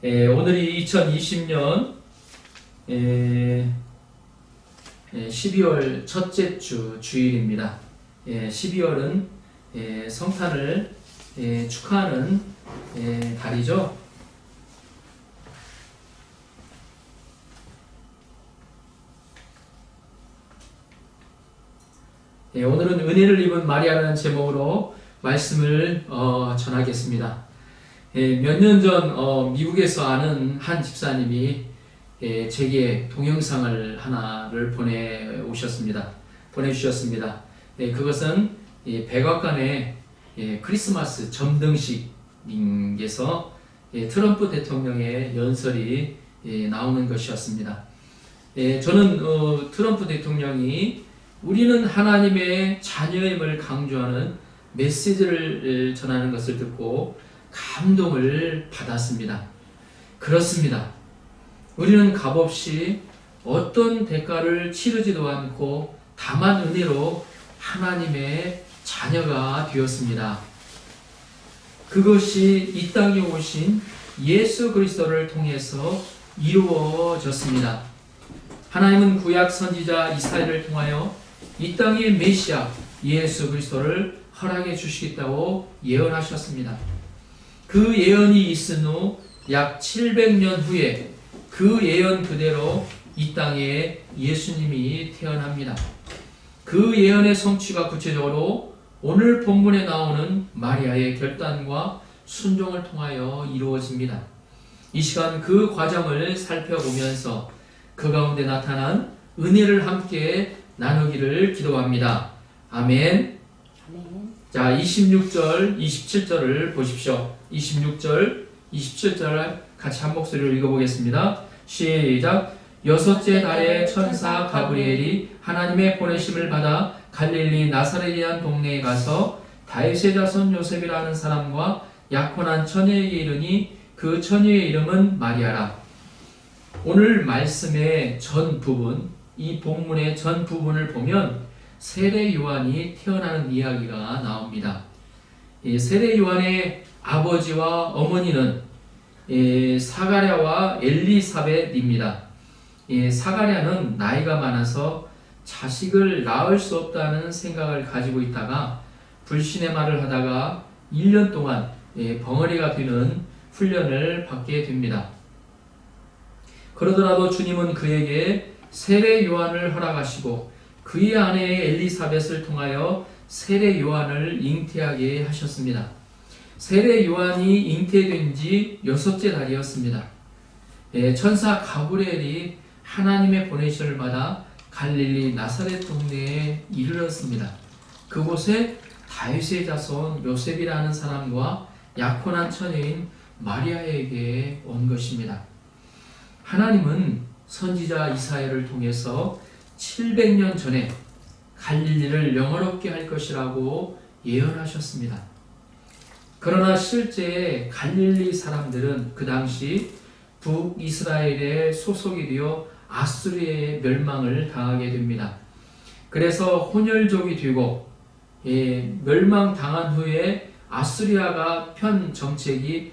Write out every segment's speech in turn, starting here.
오늘이 2020년 12월 첫째 주일입니다. 12월은 성탄을 축하하는 달이죠. 오늘은 은혜를 입은 마리아라는 제목으로 말씀을 전하겠습니다. 몇 년 전 미국에서 아는 한 집사님이 제게 동영상을 하나를 보내주셨습니다. 그것은 백악관의 크리스마스 점등식에서 트럼프 대통령의 연설이 나오는 것이었습니다. 저는 트럼프 대통령이 우리는 하나님의 자녀임을 강조하는 메시지를 전하는 것을 듣고 감동을 받았습니다. 그렇습니다. 우리는 값없이 어떤 대가를 치르지도 않고 다만 은혜로 하나님의 자녀가 되었습니다. 그것이 이 땅에 오신 예수 그리스도를 통해서 이루어졌습니다. 하나님은 구약 선지자 이사야를 통하여 이 땅의 메시아 예수 그리스도를 허락해 주시겠다고 예언하셨습니다. 그 예언이 있은 후 약 700년 후에 그 예언 그대로 이 땅에 예수님이 태어납니다. 그 예언의 성취가 구체적으로 오늘 본문에 나오는 마리아의 결단과 순종을 통하여 이루어집니다. 이 시간 그 과정을 살펴보면서 그 가운데 나타난 은혜를 함께 나누기를 기도합니다. 아멘. 자, 26절, 27절을 보십시오. 26절, 27절 같이 한 목소리로 읽어보겠습니다. 시작. 여섯째 달에 천사 가브리엘이 하나님의 보내심을 받아 갈릴리 나사렛이라는 동네에 가서 다윗의 자손 요셉이라는 사람과 약혼한 처녀에게 이르니 그 처녀의 이름은 마리아라. 오늘 말씀의 전 부분, 이 본문의 전 부분을 보면 세례 요한이 태어나는 이야기가 나옵니다. 세례 요한의 아버지와 어머니는 사가랴와 엘리사벳입니다. 사가랴는 나이가 많아서 자식을 낳을 수 없다는 생각을 가지고 있다가 불신의 말을 하다가 1년 동안 벙어리가 되는 훈련을 받게 됩니다. 그러더라도 주님은 그에게 세례 요한을 허락하시고 그의 아내 엘리사벳을 통하여 세례 요한을 잉태하게 하셨습니다. 세례 요한이 잉태된 지 여섯째 달이었습니다. 천사 가브리엘이 하나님의 보내심을 받아 갈릴리 나사렛 동네에 이르렀습니다. 그곳에 다윗의 자손 요셉이라는 사람과 약혼한 처녀인 마리아에게 온 것입니다. 하나님은 선지자 이사야를 통해서 700년 전에 갈릴리를 영화롭게 할 것이라고 예언하셨습니다. 그러나 실제 갈릴리 사람들은 그 당시 북이스라엘의 소속이 되어 아수르의 멸망을 당하게 됩니다. 그래서 혼혈족이 되고 멸망당한 후에 아수리아가 편 정책이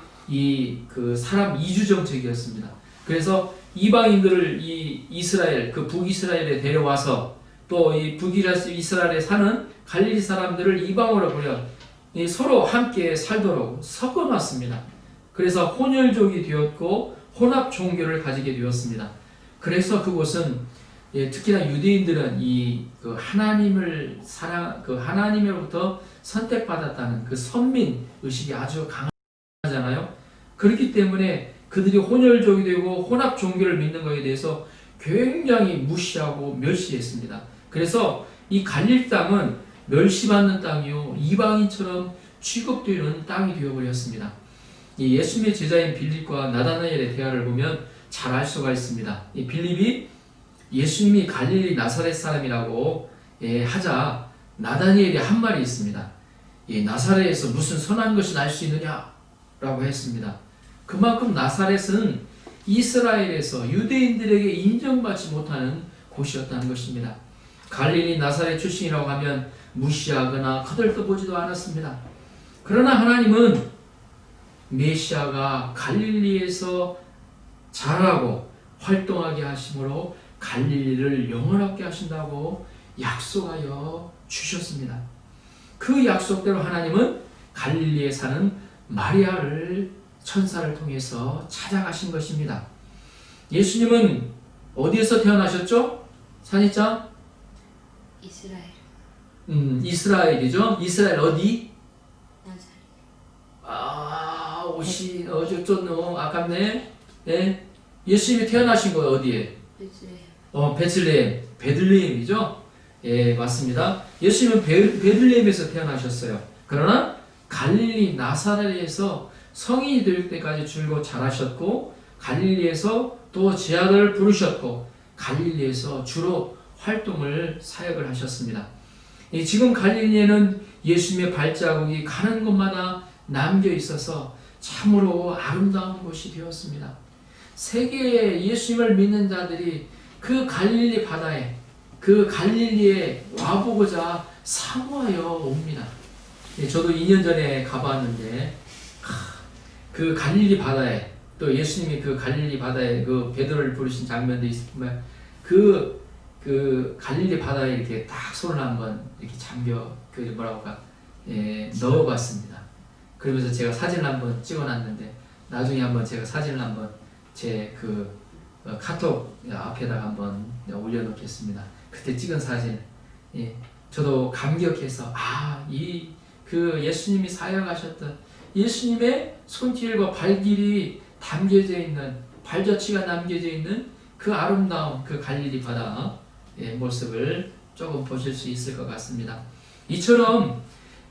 그 사람 이주 정책이었습니다. 그래서 이방인들을 이 이스라엘, 그 북이스라엘에 데려와서 또 이 북이스라엘에 사는 갈릴리 사람들을 이방으로 보려 서로 함께 살도록 섞어놨습니다. 그래서 혼혈족이 되었고 혼합 종교를 가지게 되었습니다. 그래서 그곳은 특히나 유대인들은 그 하나님으로부터 선택받았다는 그 선민 의식이 아주 강하잖아요. 그렇기 때문에 그들이 혼혈족이 되고 혼합 종교를 믿는 것에 대해서 굉장히 무시하고 멸시했습니다. 그래서 이 갈릴 땅은 멸시받는 땅이요 이방인처럼 취급되는 땅이 되어버렸습니다. 이 예수님의 제자인 빌립과 나다나엘의 대화를 보면 잘 알 수가 있습니다. 이 빌립이 예수님이 갈릴리 나사렛 사람이라고 하자 나다니엘이 한 말이 있습니다. 나사렛에서 무슨 선한 것이 날 수 있느냐라고 했습니다. 그만큼 나사렛은 이스라엘에서 유대인들에게 인정받지 못하는 곳이었다는 것입니다. 갈릴리 나사렛 출신이라고 하면 무시하거나 거들떠보지도 않았습니다. 그러나 하나님은 메시아가 갈릴리에서 자라고 활동하게 하심으로 갈릴리를 영원하게 하신다고 약속하여 주셨습니다. 그 약속대로 하나님은 갈릴리에 사는 마리아를 천사를 통해서 찾아가신 것입니다. 예수님은 어디에서 태어나셨죠? 산이짱? 이스라엘. 이스라엘이죠. 이스라엘 어디? 나자렛. 옷이 좀 너무 아깝네. 네. 예수님이 태어나신 거 어디에? 베들레헴. 베들레헴이죠. 예, 맞습니다. 예수님은 베들레헴에서 태어나셨어요. 그러나 갈릴리 나사렛에서 성인이 될 때까지 줄곧 자라셨고, 갈릴리에서 또 제 아들을 부르셨고, 갈릴리에서 주로 활동을 사역을 하셨습니다. 지금 갈릴리에는 예수님의 발자국이 가는 곳마다 남겨 있어서 참으로 아름다운 곳이 되었습니다. 세계의 예수님을 믿는 자들이 그 갈릴리 바다에, 그 갈릴리에 와보고자 사모하여 옵니다. 저도 2년 전에 가봤는데 그 갈릴리 바다에, 또 예수님이 그 갈릴리 바다에 그 베드로를 부르신 장면도 있지만 그 갈릴리 바다에 이렇게 딱 손을 한번 이렇게 넣어봤습니다. 그러면서 제가 사진을 한번 찍어놨는데, 나중에 한번 제가 사진을 한번 제 카톡 앞에다가 한번 올려놓겠습니다. 그때 찍은 사진. 저도 감격해서 그 예수님이 사역하셨던 예수님의 손길과 발길이 담겨져 있는, 발자취가 남겨져 있는 그 아름다운 그 갈릴리 바다의 모습을 조금 보실 수 있을 것 같습니다. 이처럼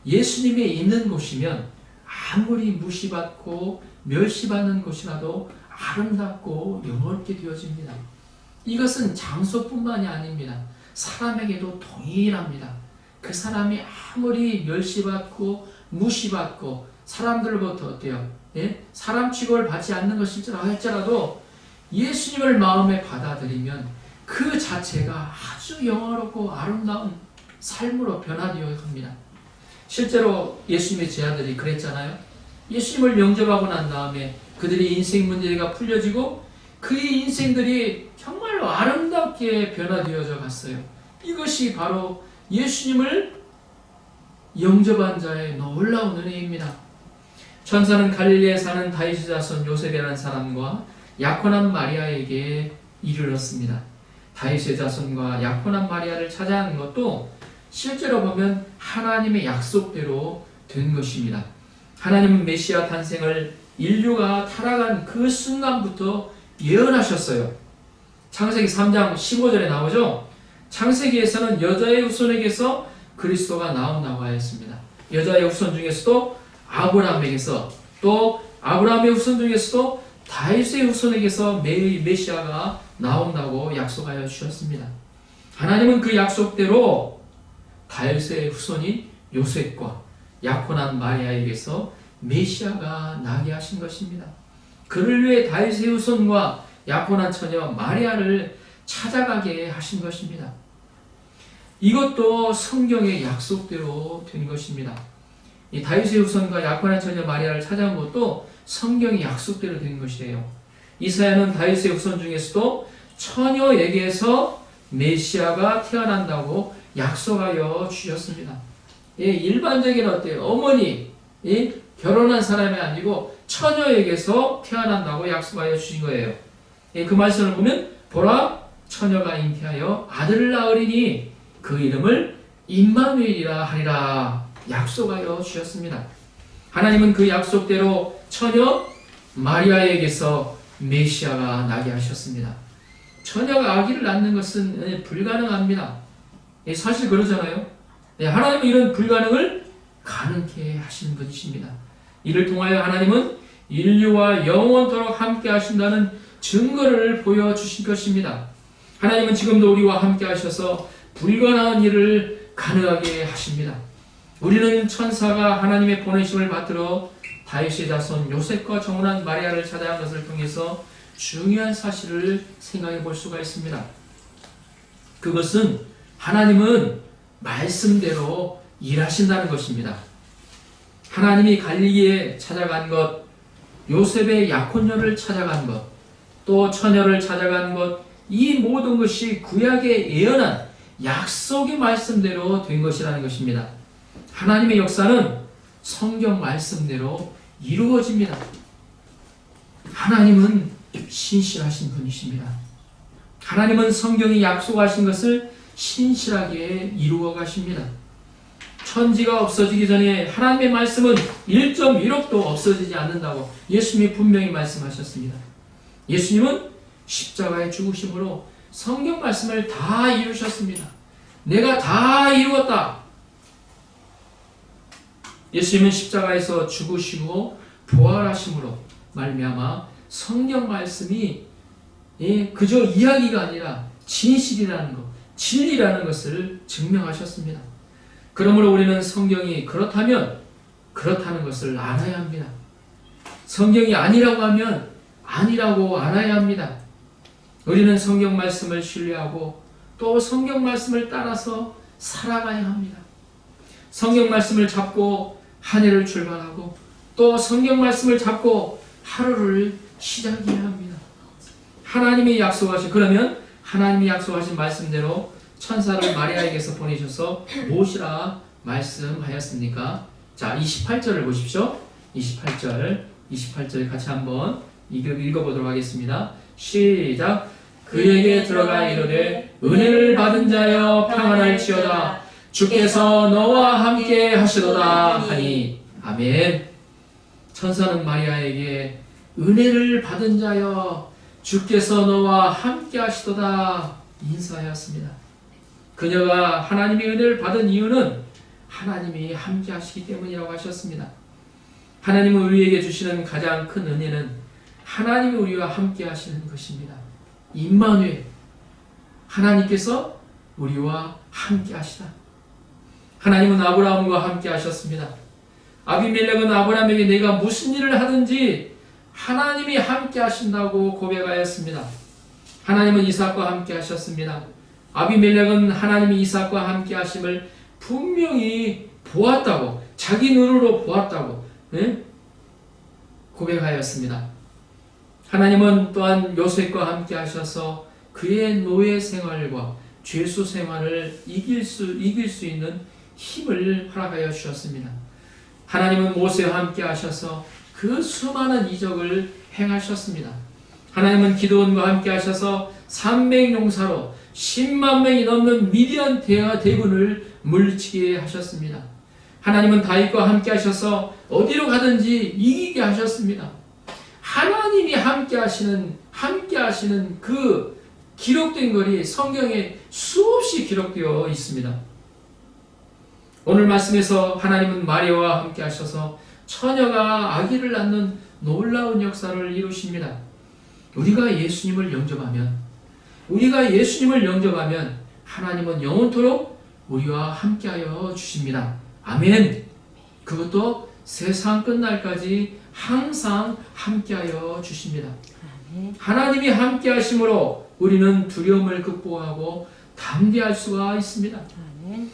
예수님이 있는 곳이면 아무리 무시받고 멸시받는 곳이라도 아름답고 영원하게 되어집니다. 이것은 장소뿐만이 아닙니다. 사람에게도 동일합니다. 그 사람이 아무리 멸시받고 무시받고 사람들로부터 어때요? 사람 취급을 받지 않는 것일지라 할지라도 예수님을 마음에 받아들이면 그 자체가 아주 영화롭고 아름다운 삶으로 변화되어 갑니다. 실제로 예수님의 제자들이 그랬잖아요. 예수님을 영접하고 난 다음에 그들의 인생 문제가 풀려지고 그의 인생들이 정말로 아름답게 변화되어져 갔어요. 이것이 바로 예수님을 영접한 자의 놀라운 은혜입니다. 천사는 갈릴리에 사는 다윗의 자손 요셉이라는 사람과 약혼한 마리아에게 이르렀습니다. 다윗의 자손과 약혼한 마리아를 찾아가는 것도 실제로 보면 하나님의 약속대로 된 것입니다. 하나님은 메시아 탄생을 인류가 타락한 그 순간부터 예언하셨어요. 창세기 3장 15절에 나오죠. 창세기에서는 여자의 후손에게서 그리스도가 나온다고 하였습니다. 여자의 후손 중에서도 아브라함에게서, 또 아브라함의 후손 중에서도 다윗의 후손에게서 메시아가 나온다고 약속하여 주셨습니다. 하나님은 그 약속대로 다윗의 후손인 요셉과 약혼한 마리아에게서 메시아가 나게 하신 것입니다. 그를 위해 다윗의 후손과 약혼한 처녀 마리아를 찾아가게 하신 것입니다. 이것도 성경의 약속대로 된 것입니다. 이 다윗의 후손과 약혼한 처녀 마리아를 찾아온 것도 성경의 약속대로 된 것이에요. 이사야는 다윗의 후손 중에서도 처녀에게서 메시아가 태어난다고 약속하여 주셨습니다. 일반적인 어때요? 어머니, 결혼한 사람이 아니고 처녀에게서 태어난다고 약속하여 주신 거예요. 그 말씀을 보면 보라, 처녀가 잉태하여 아들을 낳으리니 그 이름을 임마누엘이라 하리라 약속하여 주셨습니다. 하나님은 그 약속대로 처녀 마리아에게서 메시아가 나게 하셨습니다. 처녀가 아기를 낳는 것은 불가능합니다. 사실 그러잖아요. 하나님은 이런 불가능을 가능케 하신 분이십니다. 이를 통하여 하나님은 인류와 영원토록 함께 하신다는 증거를 보여주신 것입니다. 하나님은 지금도 우리와 함께 하셔서 불가능한 일을 가능하게 하십니다. 우리는 천사가 하나님의 보내심을 받들어 다윗의 자손 요셉과 정혼한 마리아를 찾아간 것을 통해서 중요한 사실을 생각해 볼 수가 있습니다. 그것은 하나님은 말씀대로 일하신다는 것입니다. 하나님이 갈릴리에 찾아간 것, 요셉의 약혼녀를 찾아간 것, 또 처녀를 찾아간 것, 이 모든 것이 구약에 예언한 약속의 말씀대로 된 것이라는 것입니다. 하나님의 역사는 성경 말씀대로 이루어집니다. 하나님은 신실하신 분이십니다. 하나님은 성경이 약속하신 것을 신실하게 이루어 가십니다. 천지가 없어지기 전에 하나님의 말씀은 1.1억도 없어지지 않는다고 예수님이 분명히 말씀하셨습니다. 예수님은 십자가의 죽으심으로 성경 말씀을 다 이루셨습니다. 내가 다 이루었다. 예수님은 십자가에서 죽으시고 부활하심으로 말미암아 성경 말씀이 그저 이야기가 아니라 진실이라는 것, 진리라는 것을 증명하셨습니다. 그러므로 우리는 성경이 그렇다면 그렇다는 것을 알아야 합니다. 성경이 아니라고 하면 아니라고 알아야 합니다. 우리는 성경 말씀을 신뢰하고 또 성경 말씀을 따라서 살아가야 합니다. 성경 말씀을 잡고 한 해를 출발하고 또 성경 말씀을 잡고 하루를 시작해야 합니다. 하나님이 약속하신, 그러면 하나님이 약속하신 말씀대로 천사를 마리아에게서 보내셔서 무엇이라 말씀하였습니까? 자, 28절을 보십시오. 28절 같이 한번 읽어보도록 하겠습니다. 시작. 그에게 들어가 이르되 은혜를 받은 자여 평안할지어다. 주께서 너와 함께 하시도다 하니. 아멘. 천사는 마리아에게 은혜를 받은 자여 주께서 너와 함께 하시도다 인사하였습니다. 그녀가 하나님의 은혜를 받은 이유는 하나님이 함께 하시기 때문이라고 하셨습니다. 하나님은 우리에게 주시는 가장 큰 은혜는 하나님이 우리와 함께 하시는 것입니다. 임마누엘, 하나님께서 우리와 함께 하시다. 하나님은 아브라함과 함께 하셨습니다. 아비멜렉은 아브라함에게 내가 무슨 일을 하든지 하나님이 함께 하신다고 고백하였습니다. 하나님은 이삭과 함께 하셨습니다. 아비멜렉은 하나님이 이삭과 함께 하심을 분명히 보았다고, 자기 눈으로 보았다고 고백하였습니다. 하나님은 또한 요셉과 함께 하셔서 그의 노예 생활과 죄수 생활을 이길 수 있는 힘을 허락하여 주셨습니다. 하나님은 모세와 함께 하셔서 그 수많은 이적을 행하셨습니다. 하나님은 기드온과 함께 하셔서 300용사로 10만 명이 넘는 미디안 대군을 물리치게 하셨습니다. 하나님은 다윗과 함께 하셔서 어디로 가든지 이기게 하셨습니다. 하나님이 함께 하시는 그 기록된 것이 성경에 수없이 기록되어 있습니다. 오늘 말씀에서 하나님은 마리아와 함께 하셔서 처녀가 아기를 낳는 놀라운 역사를 이루십니다. 우리가 예수님을 영접하면 하나님은 영원토록 우리와 함께하여 주십니다. 아멘. 그것도 세상 끝날까지 항상 함께하여 주십니다. 하나님이 함께하심으로 우리는 두려움을 극복하고 담대할 수가 있습니다.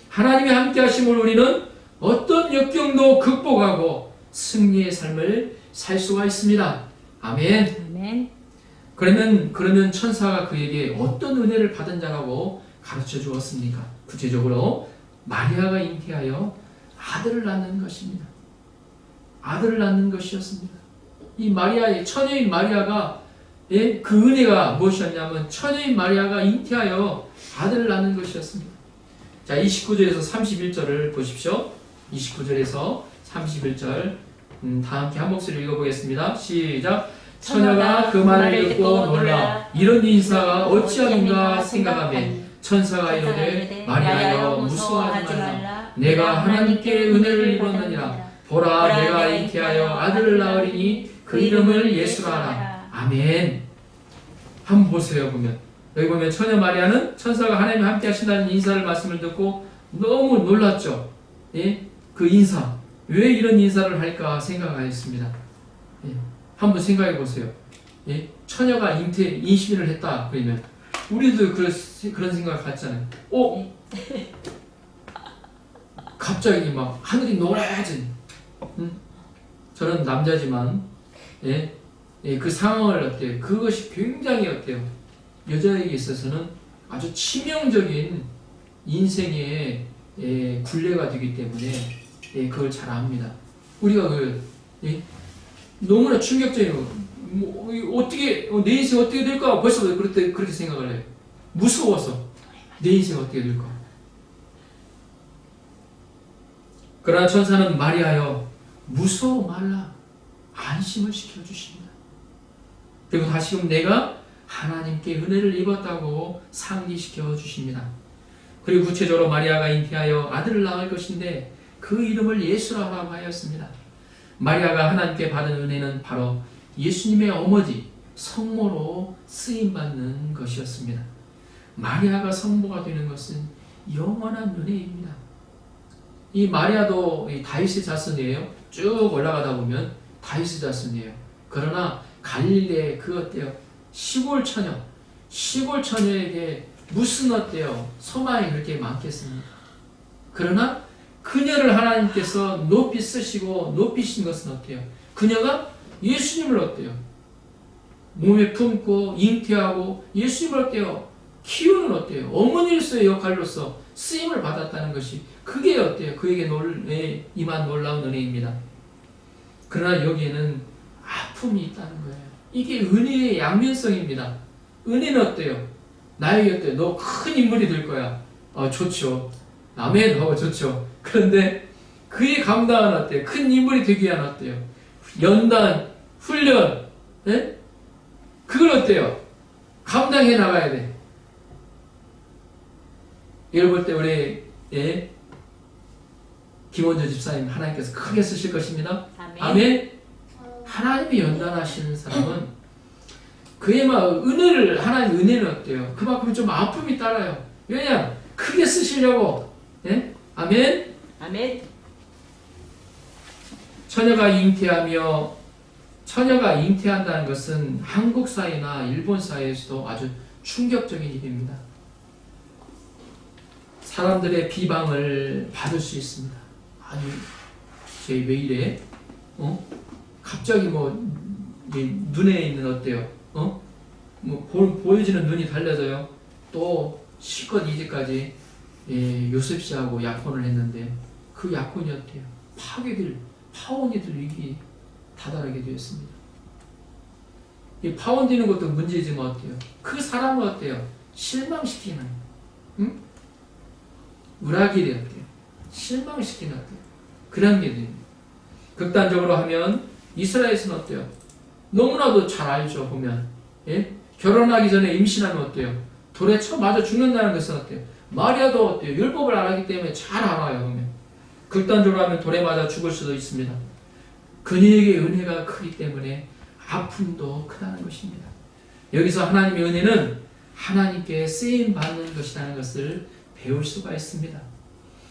하나님이 함께하심으로 우리는 어떤 역경도 극복하고 승리의 삶을 살 수가 있습니다. 아멘. 그러면 천사가 그에게 어떤 은혜를 받은 자라고 가르쳐 주었습니까? 구체적으로 마리아가 잉태하여 아들을 낳는 것입니다. 아들을 낳는 것이었습니다. 이 마리아의 처녀인 마리아가 그 은혜가 무엇이었냐면 처녀인 마리아가 잉태하여 아들을 낳는 것이었습니다. 자, 29절에서 31절을 보십시오. 29절에서 31절 다 함께 한 목소리로 읽어보겠습니다. 시작. 처녀가 그 말을 듣고 놀라 이런 인사가 어찌하는가 생각하며 천사가 이르되 마리아여 무서워하지 말라. 내가 하나님께 은혜를 입었느니라. 보라 내가 잉태하여 아들을 낳으리니 그 이름을 예수라 하라. 아멘. 한번 보세요. 여기 보면 처녀 마리아는 천사가 하나님과 함께 하신다는 인사를 말씀을 듣고 너무 놀랐죠. 그 인사, 왜 이런 인사를 할까 생각하였습니다. 한번 생각해 보세요. 처녀가 임신을 했다 그러면 우리도 그런 생각 같잖아요. 갑자기 막 하늘이 노래진. 저는 남자지만 예? 예, 그 상황을 어때요? 그것이 굉장히 어때요? 여자에게 있어서는 아주 치명적인 인생의 굴레가 되기 때문에 그걸 잘 압니다. 우리가 너무나 충격적인 거, 어떻게 내 인생 어떻게 될까 벌써 그렇게 생각을 해요. 무서워서 내 인생 어떻게 될까. 그러나 천사는 마리아여 무서워 말라 안심을 시켜주십니다. 그리고 다시금 내가 하나님께 은혜를 입었다고 상기시켜 주십니다. 그리고 구체적으로 마리아가 잉태하여 아들을 낳을 것인데 그 이름을 예수라고 하였습니다. 마리아가 하나님께 받은 은혜는 바로 예수님의 어머니 성모로 쓰임받는 것이었습니다. 마리아가 성모가 되는 것은 영원한 은혜입니다. 이 마리아도 다윗의 자손이에요. 쭉 올라가다 보면 다윗의 자손이에요. 그러나 갈릴리의 그 어때요? 시골 처녀에게 무슨 어때요? 소망이 그렇게 많겠습니까? 그러나 그녀를 하나님께서 높이 쓰시고 높이신 것은 어때요? 그녀가 예수님을 어때요? 몸에 품고 잉태하고 예수님을 어때요? 키우는 어때요? 어머니로서의 역할로서 쓰임을 받았다는 것이 그게 어때요? 그에게 임한 놀라운 은혜입니다. 그러나 여기에는 아픔이 있다는 거예요. 이게 은혜의 양면성입니다. 은혜는 어때요? 나에게 어때요? 너 큰 인물이 될 거야. 좋죠. 아멘 하고 좋죠. 그런데 그의 감당은 어때요? 큰 인물이 되기 위한 어때요? 연단, 훈련, 예? 그걸 어때요? 감당해 나가야 돼. 이걸 볼 때 우리 김원조 집사님 하나님께서 크게 쓰실 것입니다. 아멘. 하나님이 연단하시는 사람은 그의 하나님 은혜는 어때요? 그만큼 좀 아픔이 따라요. 왜냐? 크게 쓰시려고. 예? 아멘. 아멘. 처녀가 잉태한다는 것은 한국 사회나 일본 사회에서도 아주 충격적인 일입니다. 사람들의 비방을 받을 수 있습니다. 아니, 쟤 왜 이래? 갑자기 눈에 있는 어때요? 보여지는 눈이 달라져요. 또 실컷 이제까지 요셉씨하고 약혼을 했는데 그 약혼이 어때요? 파혼이 될 위기에 다다르게 되었습니다. 이 파혼되는 것도 문제지만 어때요? 그 사람은 어때요? 실망시키는, 우라기를 어때요? 실망시키는 어때요? 그런 게 됩니다. 극단적으로 하면 이스라엘에서는 어때요? 너무나도 잘 알죠. 보면 결혼하기 전에 임신하면 어때요? 돌에 쳐 맞아 죽는다는 것은 어때요? 마리아도 어때요? 율법을 안 하기 때문에 잘 알아요. 보면 극단적으로 하면 돌에 맞아 죽을 수도 있습니다. 그녀에게 은혜가 크기 때문에 아픔도 크다는 것입니다. 여기서 하나님의 은혜는 하나님께 쓰임받는 것이라는 것을 배울 수가 있습니다.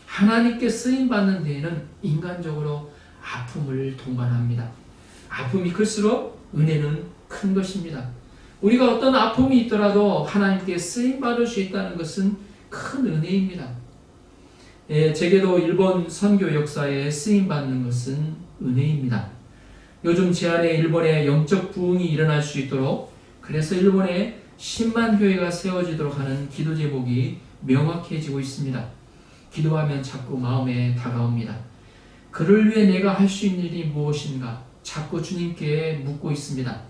하나님께 쓰임받는 데에는 인간적으로 아픔을 동반합니다. 아픔이 클수록 은혜는 큰 것입니다. 우리가 어떤 아픔이 있더라도 하나님께 쓰임받을 수 있다는 것은 큰 은혜입니다. 제게도 일본 선교 역사에 쓰임받는 것은 은혜입니다. 요즘 제안에 일본의 영적 부흥이 일어날 수 있도록, 그래서 일본에 10만 교회가 세워지도록 하는 기도 제목이 명확해지고 있습니다. 기도하면 자꾸 마음에 다가옵니다. 그를 위해 내가 할 수 있는 일이 무엇인가 자꾸 주님께 묻고 있습니다.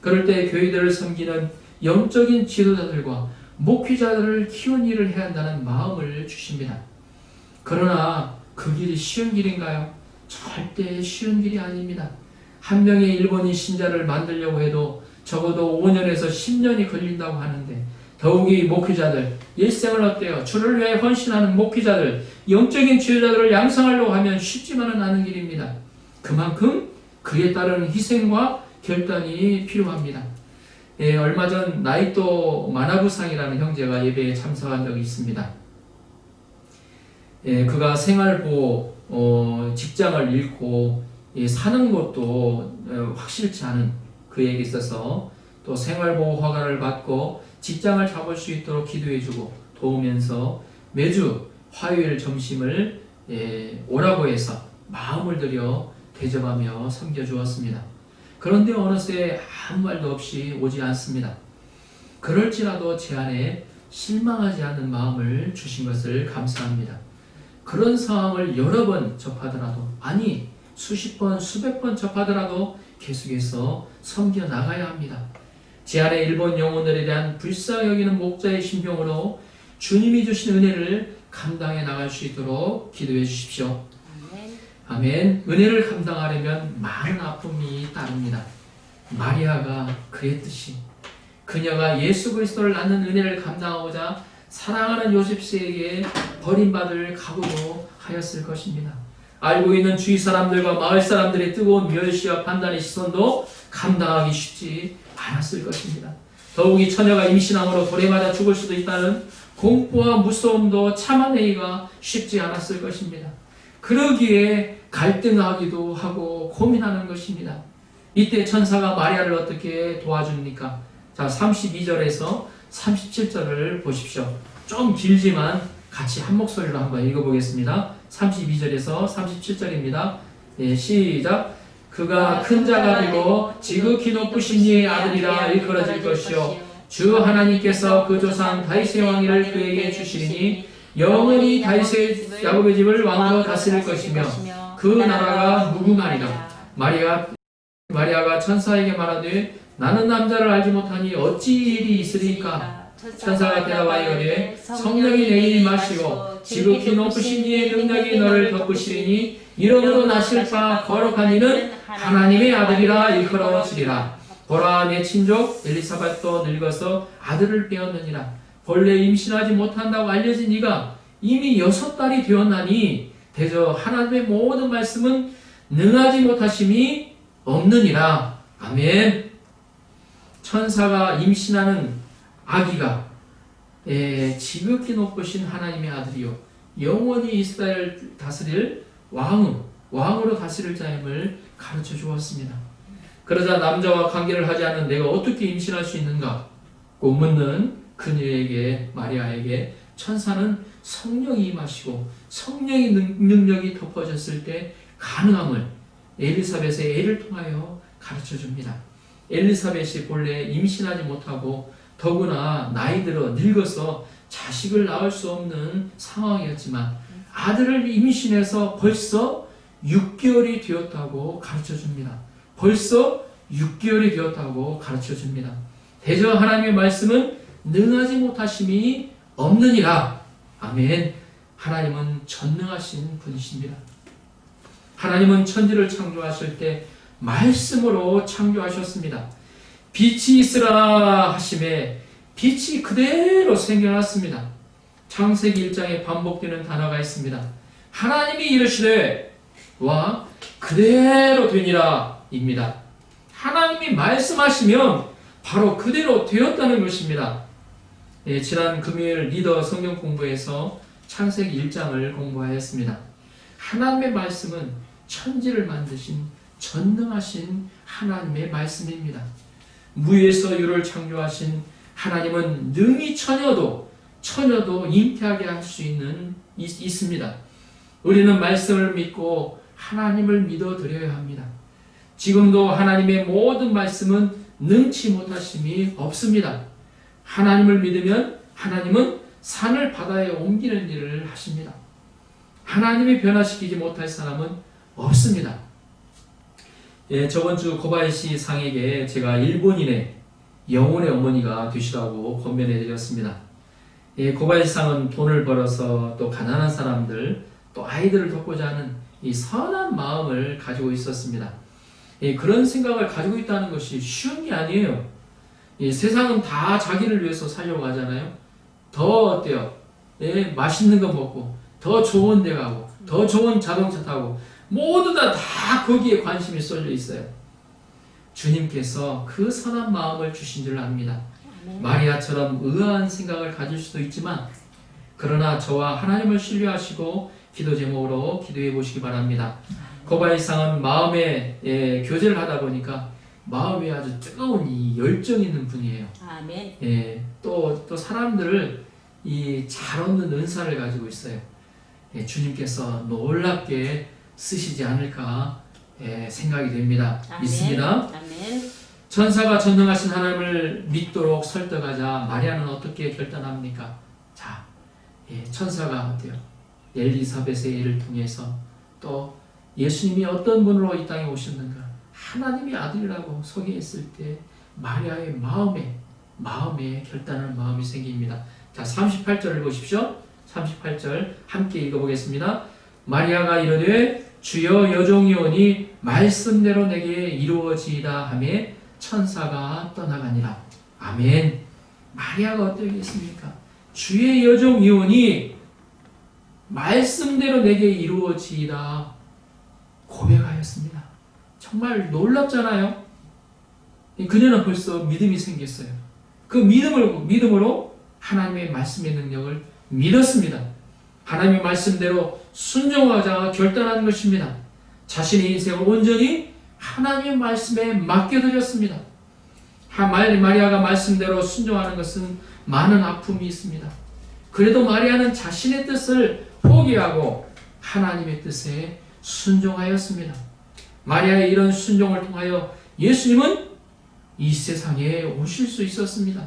그럴 때 교회들을 섬기는 영적인 지도자들과 목회자들을 키운 일을 해야 한다는 마음을 주십니다. 그러나 그 길이 쉬운 길인가요? 절대 쉬운 길이 아닙니다. 한 명의 일본인 신자를 만들려고 해도 적어도 5년에서 10년이 걸린다고 하는데, 더욱이 목회자들, 일생을 어때요? 주를 위해 헌신하는 목회자들, 영적인 지도자들을 양성하려고 하면 쉽지만은 않은 길입니다. 그만큼 그에 따른 희생과 결단이 필요합니다. 얼마 전 나이토 마나부상이라는 형제가 예배에 참석한 적이 있습니다. 그가 생활보호 직장을 잃고 사는 것도 확실치 않은 그에게 있어서 또 생활보호 허가를 받고 직장을 잡을 수 있도록 기도해주고 도우면서 매주 화요일 점심을 오라고 해서 마음을 들여 대접하며 섬겨주었습니다. 그런데 어느새 아무 말도 없이 오지 않습니다. 그럴지라도 제 안에 실망하지 않는 마음을 주신 것을 감사합니다. 그런 상황을 여러 번 접하더라도, 아니 수십 번, 수백 번 접하더라도 계속해서 섬겨 나가야 합니다. 제 안에 일본 영혼들에 대한 불쌍히 여기는 목자의 심정으로 주님이 주신 은혜를 감당해 나갈 수 있도록 기도해 주십시오. 아멘. 은혜를 감당하려면 많은 아픔이 따릅니다. 마리아가 그랬듯이 그녀가 예수 그리스도를 낳는 은혜를 감당하고자 사랑하는 요셉스에게 버림받을 각오도 하였을 것입니다. 알고 있는 주위 사람들과 마을 사람들의 뜨거운 멸시와 판단의 시선도 감당하기 쉽지 않았을 것입니다. 더욱이 처녀가 임신함으로 돌에 맞아 죽을 수도 있다는 공포와 무서움도 참아내기가 쉽지 않았을 것입니다. 그러기에 갈등하기도 하고 고민하는 것입니다. 이때 천사가 마리아를 어떻게 도와줍니까? 자, 32절에서 37절을 보십시오. 좀 길지만 같이 한 목소리로 한번 읽어보겠습니다. 32절에서 37절입니다. 네, 시작. 그가 큰 자가 되고 지극히 높으신 이의 아들이라 일컬어질 것이요 주 하나님께서 그 조상 다윗의 왕위를 그에게 주시리니 영원히 다윗의 야곱의 집을 왕으로 다스릴 것이며 그 나라가 무궁하리라. 마리아가 천사에게 말하되 나는 남자를 알지 못하니 어찌 일이 있으리까? 천사가 대답하여 이르되 성령이 내게 임하시고 지극히 높으신 이의 능력이 너를 덮으시리니 이름으로 나실 바 거룩한 이는 하나님의 아들이라 일컬어지리라. 보라 내 친족 엘리사벳도 늙어서 아들을 빼었느니라. 본래 임신하지 못한다고 알려진 이가 이미 6달이 되었나니 대저 하나님의 모든 말씀은 능하지 못하심이 없느니라. 아멘. 천사가 임신하는 아기가 지극히 높으신 하나님의 아들이요 영원히 이스라엘 다스릴 왕으로 다스릴 자임을 가르쳐 주었습니다. 그러자 남자와 관계를 하지 않은 내가 어떻게 임신할 수 있는가? 고 묻는 그녀에게 마리아에게 천사는 성령이 임하시고 성령의 능력이 덮어졌을 때 가능함을 엘리사벳의 애를 통하여 가르쳐 줍니다. 엘리사벳이 본래 임신하지 못하고 더구나 나이 들어 늙어서 자식을 낳을 수 없는 상황이었지만 아들을 임신해서 벌써 6개월이 되었다고 가르쳐 줍니다. 벌써 6개월이 되었다고 가르쳐 줍니다. 대저 하나님의 말씀은 능하지 못하심이 없느니라. 아멘. 하나님은 전능하신 분이십니다. 하나님은 천지를 창조하실 때 말씀으로 창조하셨습니다. 빛이 있으라 하심에 빛이 그대로 생겨났습니다. 창세기 1장에 반복되는 단어가 있습니다. 하나님이 이르시되 와 그대로 되니라 입니다. 하나님이 말씀하시면 바로 그대로 되었다는 것입니다. 지난 금요일 리더 성경 공부에서 창세기 1장을 공부하였습니다. 하나님의 말씀은 천지를 만드신 전능하신 하나님의 말씀입니다. 무에서 유를 창조하신 하나님은 능히 처녀도 잉태하게 할 수 있습니다. 우리는 말씀을 믿고 하나님을 믿어 드려야 합니다. 지금도 하나님의 모든 말씀은 능치 못하심이 없습니다. 하나님을 믿으면 하나님은 산을 바다에 옮기는 일을 하십니다. 하나님이 변화시키지 못할 사람은 없습니다. 저번 주 고바야시 상에게 제가 일본인의 영혼의 어머니가 되시라고 권면해 드렸습니다. 고바야시 상은 돈을 벌어서 또 가난한 사람들 또 아이들을 돕고자 하는 이 선한 마음을 가지고 있었습니다. 그런 생각을 가지고 있다는 것이 쉬운 게 아니에요. 세상은 다 자기를 위해서 살려고 하잖아요. 더 어때요? 맛있는 거 먹고 더 좋은 데 가고 더 좋은 자동차 타고 모두 다 거기에 관심이 쏠려 있어요. 주님께서 그 선한 마음을 주신 줄 압니다. 마리아처럼 의아한 생각을 가질 수도 있지만 그러나 저와 하나님을 신뢰하시고 기도 제목으로 기도해 보시기 바랍니다. 고바야시상은 마음에 교제를 하다 보니까 마음에 아주 뜨거운 이 열정 있는 분이에요. 아멘. 또 사람들을 잘 얻는 은사를 가지고 있어요. 주님께서 놀랍게 쓰시지 않을까 생각이 됩니다. 아멘. 믿습니다. 아멘. 천사가 전능하신 하나님을 믿도록 설득하자 마리아는 어떻게 결단합니까? 자, 천사가 어때요? 엘리사벳의 일을 통해서 또 예수님이 어떤 분으로 이 땅에 오셨는가? 하나님의 아들이라고 소개했을 때 마리아의 마음에 결단하는 마음이 생깁니다. 자, 38절을 보십시오. 38절 함께 읽어보겠습니다. 마리아가 이르되 주여 여종이오니 말씀대로 내게 이루어지이다 하매 천사가 떠나가니라. 아멘. 마리아가 어떠겠습니까? 주의 여종이오니 말씀대로 내게 이루어지이다 고백하였습니다. 정말 놀랍잖아요. 그녀는 벌써 믿음이 생겼어요. 그 믿음으로 하나님의 말씀의 능력을 믿었습니다. 하나님의 말씀대로 순종하자 결단한 것입니다. 자신의 인생을 온전히 하나님의 말씀에 맡겨드렸습니다. 마리아가 말씀대로 순종하는 것은 많은 아픔이 있습니다. 그래도 마리아는 자신의 뜻을 포기하고 하나님의 뜻에 순종하였습니다. 마리아의 이런 순종을 통하여 예수님은 이 세상에 오실 수 있었습니다.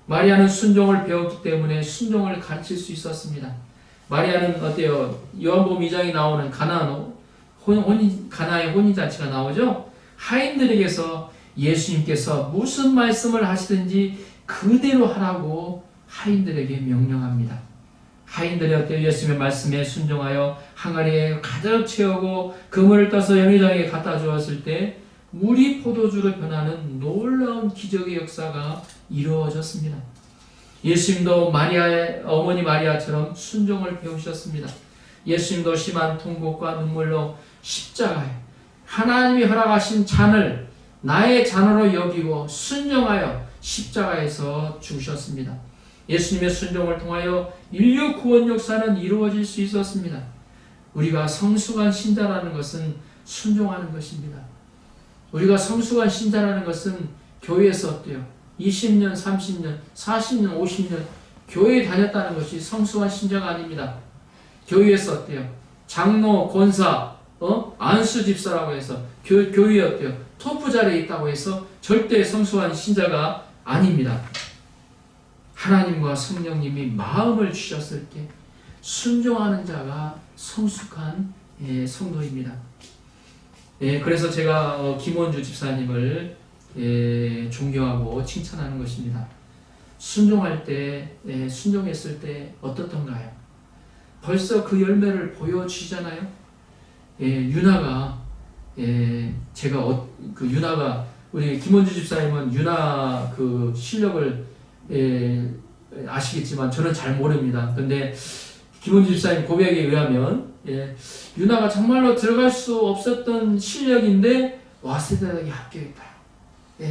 마리아는 순종을 배웠기 때문에 순종을 가르칠 수 있었습니다. 마리아는 어때요? 요한복음 2장에 나오는 가나의 혼인잔치가 나오죠? 하인들에게서 예수님께서 무슨 말씀을 하시든지 그대로 하라고 하인들에게 명령합니다. 하인들이 어때요? 예수님의 말씀에 순종하여 항아리에 가득 채우고 그물을 떠서 연회장에 갖다 주었을 때 물이 포도주로 변하는 놀라운 기적의 역사가 이루어졌습니다. 예수님도 마리아의 어머니 마리아처럼 순종을 배우셨습니다. 예수님도 심한 통곡과 눈물로 십자가에 하나님이 허락하신 잔을 나의 잔으로 여기고 순종하여 십자가에서 죽으셨습니다. 예수님의 순종을 통하여 인류 구원 역사는 이루어질 수 있었습니다. 우리가 성숙한 신자라는 것은 순종하는 것입니다. 우리가 성숙한 신자라는 것은 교회에서 어때요? 20년, 30년, 40년, 50년 교회에 다녔다는 것이 성숙한 신자가 아닙니다. 교회에서 어때요? 장로, 권사, 안수 집사라고 해서 교회에 어때요? 토프 자리에 있다고 해서 절대 성숙한 신자가 아닙니다. 하나님과 성령님이 마음을 주셨을 때 순종하는 자가 성숙한 성도입니다. 그래서 제가 김원주 집사님을 존경하고 칭찬하는 것입니다. 순종할 때, 순종했을 때 어떻던가요? 벌써 그 열매를 보여주시잖아요. 유나가 유나가 우리 김원주 집사님은 유나 그 실력을 아시겠지만 저는 잘 모릅니다. 근데 김원주 집사님 고백에 의하면 유나가 정말로 들어갈 수 없었던 실력인데 와세대학에 합격했다.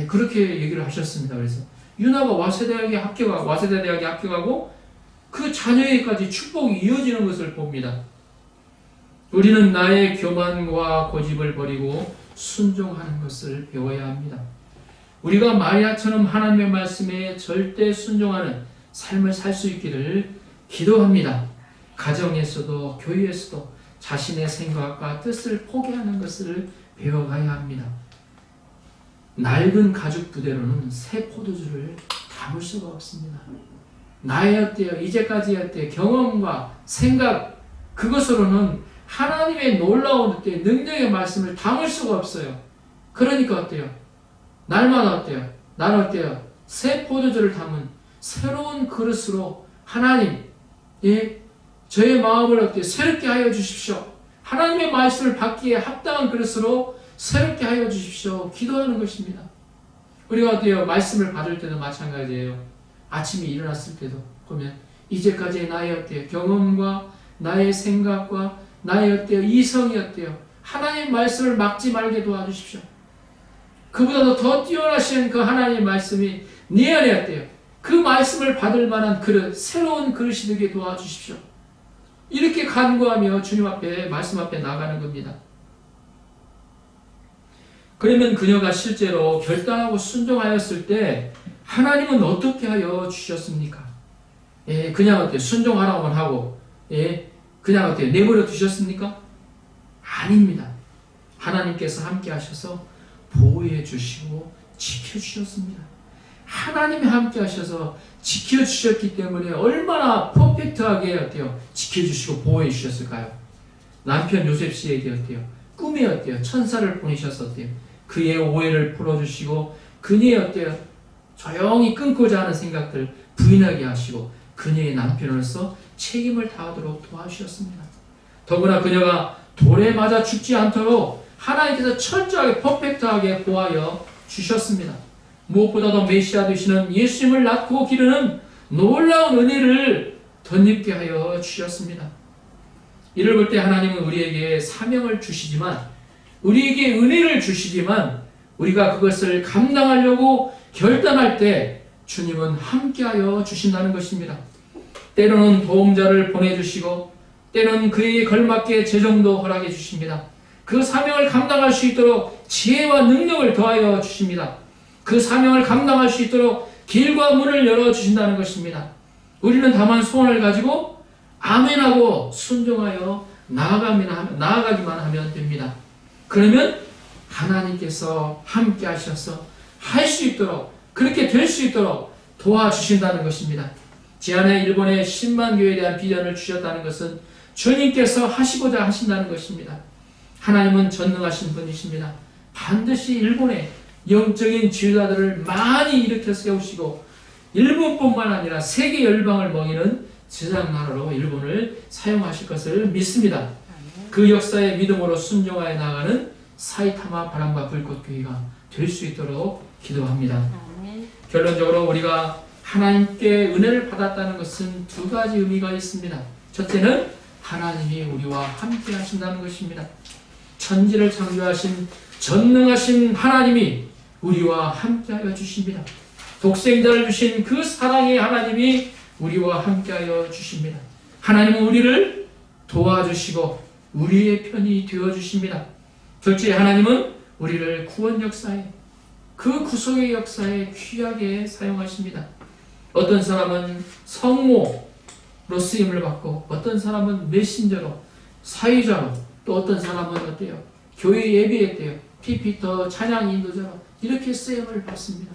그렇게 얘기를 하셨습니다. 그래서 유나가 와세대학에 합격하고 그 자녀에게까지 축복이 이어지는 것을 봅니다. 우리는 나의 교만과 고집을 버리고 순종하는 것을 배워야 합니다. 우리가 마리아처럼 하나님의 말씀에 절대 순종하는 삶을 살 수 있기를 기도합니다. 가정에서도 교회에서도 자신의 생각과 뜻을 포기하는 것을 배워가야 합니다. 낡은 가죽 부대로는 새 포도주를 담을 수가 없습니다. 나의 어때요? 이제까지 어때요? 경험과 생각 그것으로는 하나님의 놀라운 어때요? 능력의 말씀을 담을 수가 없어요. 그러니까 어때요? 날마다 어때요? 날 어때요? 새 포도주를 담은 새로운 그릇으로 하나님, 저의 마음을 어때요? 새롭게 하여 주십시오. 하나님의 말씀을 받기에 합당한 그릇으로 새롭게 하여 주십시오. 기도하는 것입니다. 우리가 어때요? 말씀을 받을 때도 마찬가지예요. 아침에 일어났을 때도 보면 이제까지의 나의 어때요? 경험과 나의 생각과 나의 어때요? 이성이 어때요? 하나님의 말씀을 막지 말게 도와주십시오. 그보다도 더 뛰어나신 그 하나님의 말씀이 내 안에 어때요? 그 말씀을 받을 만한 그릇, 새로운 그릇이 되게 도와주십시오. 이렇게 간구하며 주님 앞에, 말씀 앞에 나가는 겁니다. 그러면 그녀가 실제로 결단하고 순종하였을 때 하나님은 어떻게 하여 주셨습니까? 그냥 어때요? 순종하라고만 하고, 그냥 어때요? 내버려 두셨습니까? 아닙니다. 하나님께서 함께 하셔서 보호해 주시고 지켜주셨습니다. 하나님이 함께 하셔서 지켜주셨기 때문에 얼마나 퍼펙트하게 어때요? 지켜주시고 보호해 주셨을까요? 남편 요셉 씨에게 어때요? 꿈에 어때요? 천사를 보내셨었대요. 그의 오해를 풀어주시고 그녀의 어때요? 조용히 끊고자 하는 생각들 부인하게 하시고 그녀의 남편으로서 책임을 다하도록 도와주셨습니다. 더구나 그녀가 돌에 맞아 죽지 않도록 하나님께서 철저하게 퍼펙트하게 보호하여 주셨습니다. 무엇보다도 메시아 되시는 예수님을 낳고 기르는 놀라운 은혜를 덧입게 하여 주셨습니다. 이를 볼 때 하나님은 우리에게 사명을 주시지만 우리에게 은혜를 주시지만 우리가 그것을 감당하려고 결단할 때 주님은 함께하여 주신다는 것입니다. 때로는 도움자를 보내주시고 때로는 그에게 걸맞게 재정도 허락해 주십니다. 그 사명을 감당할 수 있도록 지혜와 능력을 더하여 주십니다. 그 사명을 감당할 수 있도록 길과 문을 열어주신다는 것입니다. 우리는 다만 소원을 가지고 아멘하고 순종하여 나아가기만 하면 됩니다. 그러면 하나님께서 함께 하셔서 할 수 있도록 그렇게 될 수 있도록 도와주신다는 것입니다. 지난해 일본의 10만 교회에 대한 비전을 주셨다는 것은 주님께서 하시고자 하신다는 것입니다. 하나님은 전능하신 분이십니다. 반드시 일본의 영적인 지도자들을 많이 일으켜 세우시고 일본뿐만 아니라 세계 열방을 먹이는 제장 나라로 일본을 사용하실 것을 믿습니다. 그 역사의 믿음으로 순종하여 나가는 사이타마 바람과 불꽃 교회가 될 수 있도록 기도합니다. 결론적으로 우리가 하나님께 은혜를 받았다는 것은 두 가지 의미가 있습니다. 첫째는 하나님이 우리와 함께 하신다는 것입니다. 천지를 창조하신 전능하신 하나님이 우리와 함께하여 주십니다. 독생자를 주신 그 사랑의 하나님이 우리와 함께하여 주십니다. 하나님은 우리를 도와주시고 우리의 편이 되어주십니다. 둘째, 하나님은 우리를 구원 역사에 그 구속의 역사에 귀하게 사용하십니다. 어떤 사람은 성모로 쓰임을 받고 어떤 사람은 메신저로 사회자로 또 어떤 사람은 어때요? 교회 예배에 때요 피피터 찬양 인도자로 이렇게 쓰임을 받습니다.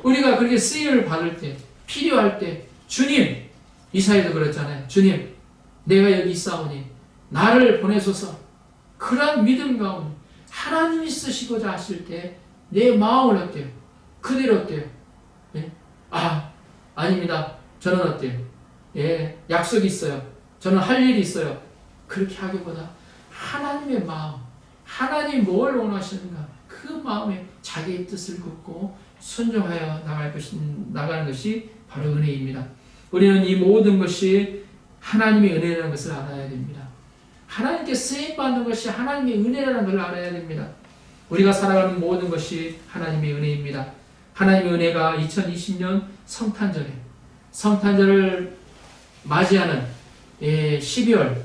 우리가 그렇게 쓰임을 받을 때 필요할 때 주님, 이사야도 그랬잖아요. 주님, 내가 여기 있사오니 나를 보내소서. 그러한 믿음 가운데 하나님이 쓰시고자 하실 때 내 마음을 어때요? 그대로 어때요? 예? 아닙니다. 저는 어때요? 예, 약속이 있어요. 저는 할 일이 있어요. 그렇게 하기보다 하나님의 마음, 하나님 뭘 원하시는가 그 마음에 자기의 뜻을 굽고 순종하여 나가는 것이 바로 은혜입니다. 우리는 이 모든 것이 하나님의 은혜라는 것을 알아야 됩니다. 하나님께 쓰임받는 것이 하나님의 은혜라는 걸 알아야 됩니다. 우리가 살아가는 모든 것이 하나님의 은혜입니다. 하나님의 은혜가 2020년 성탄절을 맞이하는 12월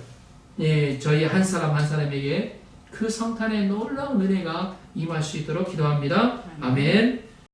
저희 한 사람 한 사람에게 그 성탄의 놀라운 은혜가 임할 수 있도록 기도합니다. 아멘.